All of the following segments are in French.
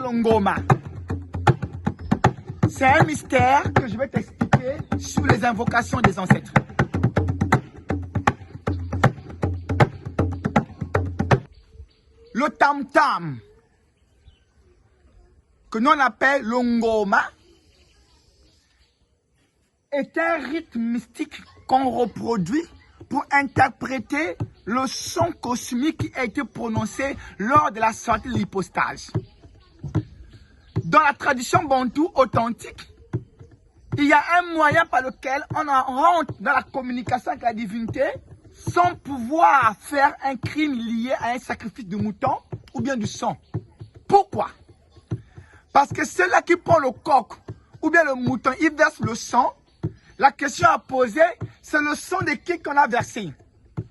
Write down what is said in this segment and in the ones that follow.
le Ngoma. C'est un mystère que je vais t'expliquer sur les invocations des ancêtres. Le tam-tam, que l'on appelle le Ngoma, est un rythme mystique qu'on reproduit pour interpréter le son cosmique qui a été prononcé lors de la sortie de l'hypostase. Dans la tradition bantoue authentique, il y a un moyen par lequel on rentre dans la communication avec la divinité sans pouvoir faire un crime lié à un sacrifice de mouton ou bien du sang. Pourquoi? Parce que celui-là qui prend le coq ou bien le mouton, il verse le sang. La question à poser, c'est le sang de qui qu'on a versé.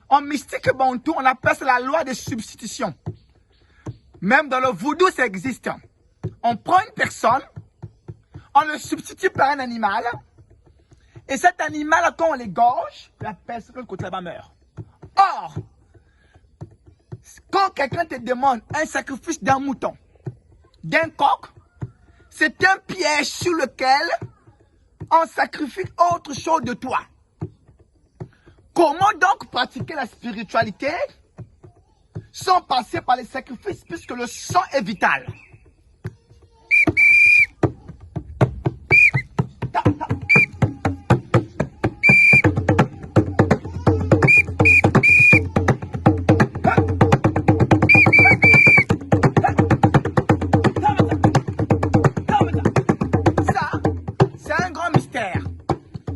En mystique bantou, on appelle ça la loi de substitution. Même dans le voodoo, ça existe. On prend une personne, on le substitue par un animal, et cet animal, quand on l'égorge, la personne côté là-bas meurt. Or, quand quelqu'un te demande un sacrifice d'un mouton, d'un coq, c'est un piège sur lequel on sacrifie autre chose de toi. Comment donc pratiquer la spiritualité sans passer par les sacrifices puisque le sang est vital?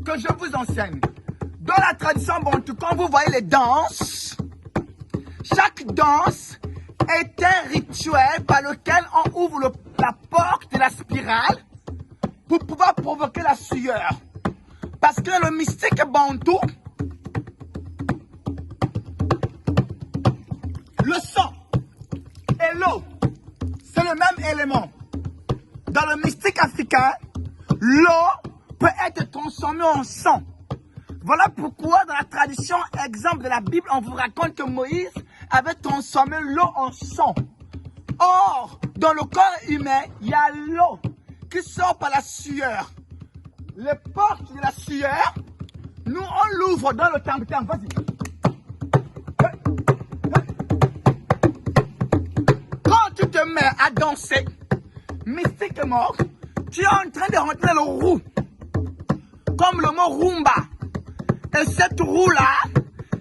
Que je vous enseigne. Dans la tradition bantou, quand vous voyez les danses, chaque danse est un rituel par lequel on ouvre la porte de la spirale pour pouvoir provoquer la sueur. Parce que le mystique bantou, le sang et l'eau, c'est le même élément. Dans le mystique africain, l'eau peut être transformé en sang. Voilà pourquoi dans la tradition, exemple de la Bible, on vous raconte que Moïse avait transformé l'eau en sang. Or, dans le corps humain, il y a l'eau qui sort par la sueur. Les portes de la sueur, nous on l'ouvre dans le tam-tam. Vas-y. Quand tu te mets à danser, mystiquement, tu es en train de rentrer dans le roue. Comme le mot rumba. Et cette roue-là,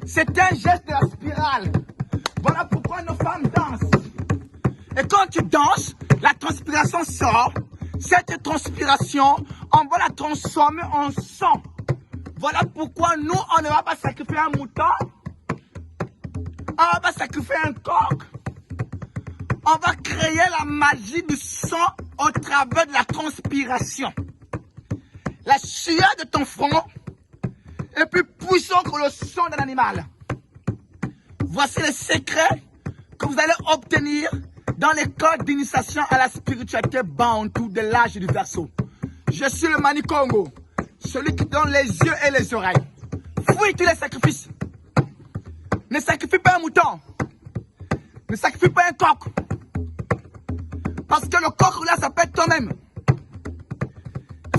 c'est un geste de la spirale. Voilà pourquoi nos femmes dansent. Et quand tu danses, la transpiration sort. Cette transpiration, on va la transformer en sang. Voilà pourquoi nous, on ne va pas sacrifier un mouton. On ne va pas sacrifier un coq. On va créer la magie du sang au travers de la transpiration. La sueur de ton front est plus puissante que le sang d'un animal. Voici les secrets que vous allez obtenir dans les codes d'initiation à la spiritualité bantou de l'âge du Verseau. Je suis le Mani Congo, celui qui donne les yeux et les oreilles. Fuis tous les sacrifices. Ne sacrifie pas un mouton. Ne sacrifie pas un coq. Parce que le coq là, ça peut être toi-même.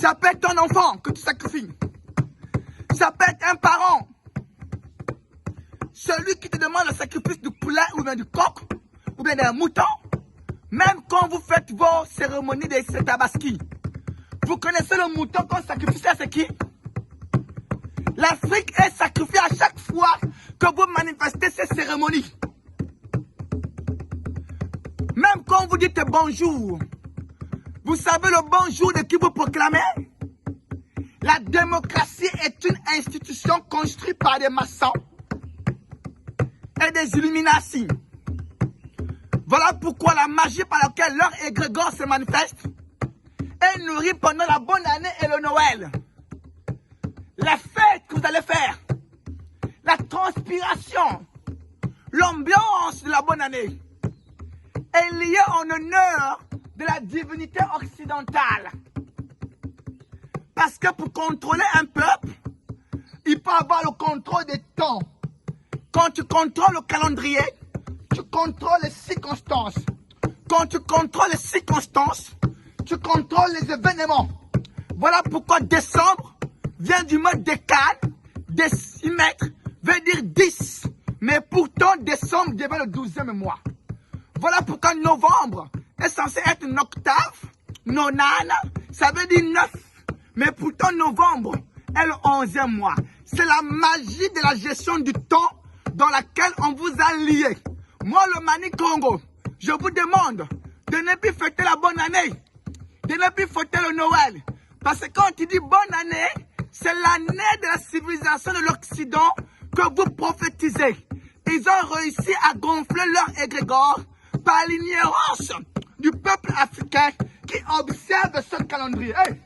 Ça peut être ton enfant que tu sacrifies. Ça peut être un parent. Celui qui te demande le sacrifice du poulet ou bien du coq ou bien d'un mouton. Même quand vous faites vos cérémonies de tabaski. Vous connaissez le mouton qu'on sacrifie, ça c'est qui? L'Afrique est sacrifiée à chaque fois que vous manifestez ces cérémonies. Même quand vous dites bonjour. Vous savez le bonjour de qui vous proclamez? La démocratie est une institution construite par des maçons et des illuminatis. Voilà pourquoi la magie par laquelle leur égrégore se manifeste est nourrie pendant la bonne année et le Noël. La fête que vous allez faire, la transpiration, l'ambiance de la bonne année est liée en honneur de la divinité occidentale. Parce que pour contrôler un peuple, il peut avoir le contrôle des temps. Quand tu contrôles le calendrier, tu contrôles les circonstances. Quand tu contrôles les circonstances, tu contrôles les événements. Voilà pourquoi décembre vient du mot décade, décimètre, veut dire 10. Mais pourtant, décembre devient le 12e mois. Voilà pourquoi novembre est censé être une octave, nonane, ça veut dire 9. Mais pourtant, novembre est le 11e mois. C'est la magie de la gestion du temps dans laquelle on vous a lié. Moi, le Mani Congo, je vous demande de ne plus fêter la bonne année, de ne plus fêter le Noël. Parce que quand tu dis bonne année, c'est l'année de la civilisation de l'Occident que vous prophétisez. Ils ont réussi à gonfler leur égrégore par l'ignorance du peuple africain qui observe ce calendrier. Hey.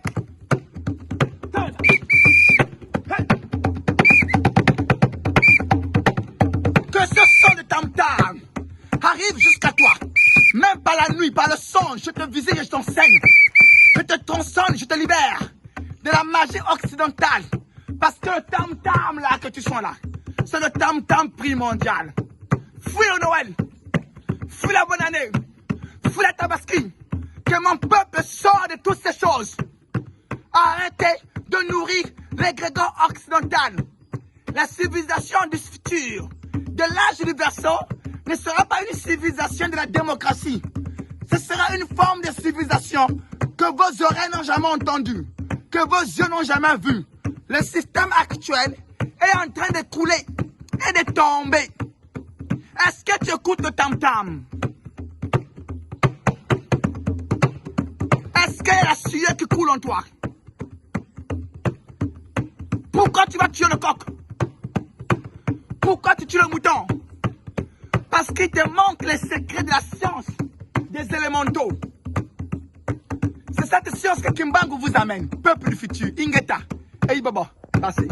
Hey. Que ce son de tam-tam arrive jusqu'à toi. Même par la nuit, par le son, je te visite et je t'enseigne. Je te transcende, je te libère de la magie occidentale. Parce que le tam-tam là que tu sens là, c'est le tam-tam primordial. Fuis le Noël, fuis la bonne année, fuis la tabaski. Que mon peuple sorte de toutes ces choses. Arrêtez de nourrir l'égrégore occidental. La civilisation du futur, de l'âge universel, ne sera pas une civilisation de la démocratie. Ce sera une forme de civilisation que vos oreilles n'ont jamais entendue, que vos yeux n'ont jamais vue. Le système actuel est en train de couler et de tomber. Est-ce que tu écoutes le tam-tam? Est-ce qu'il y a la sueur qui coule en toi? Pourquoi tu vas tuer le coq? Pourquoi tu tues le mouton? Parce qu'il te manque les secrets de la science des élémentaux. C'est cette science que Kimbangu vous amène. Peuple du futur, Ingeta, Hey Baba, passez.